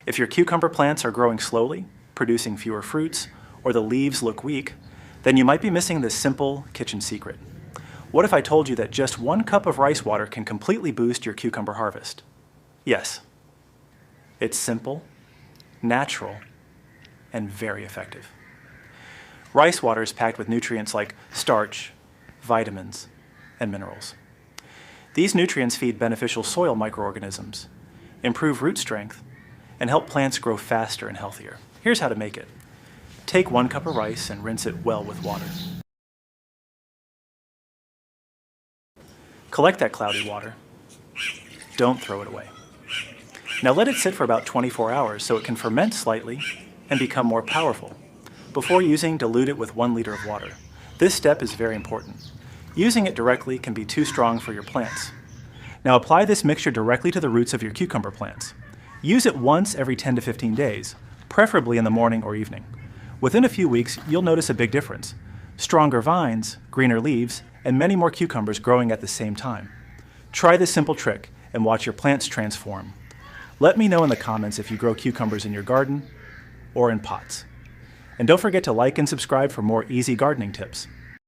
If your cucumber plants are growing slowly, producing fewer fruits, or the leaves look weak, then you might be missing this simple kitchen secret. What if I told you that just 1 cup of rice water can completely boost your cucumber harvest? Yes. It's simple, natural, and very effective. Rice water is packed with nutrients like starch, vitamins, and minerals. These nutrients feed beneficial soil microorganisms, improve root strength, and help plants grow faster and healthier. Here's how to make it. Take 1 cup of rice and rinse it well with water. Collect that cloudy water. Don't throw it away. Now let it sit for about 24 hours so it can ferment slightly and become more powerful. Before using, dilute it with 1 liter of water. This step is very important. Using it directly can be too strong for your plants. Now apply this mixture directly to the roots of your cucumber plants. Use it once every 10 to 15 days, preferably in the morning or evening. Within a few weeks, you'll notice a big difference. Stronger vines, greener leaves, and many more cucumbers growing at the same time. Try this simple trick and watch your plants transform. Let me know in the comments if you grow cucumbers in your garden or in pots. And don't forget to like and subscribe for more easy gardening tips.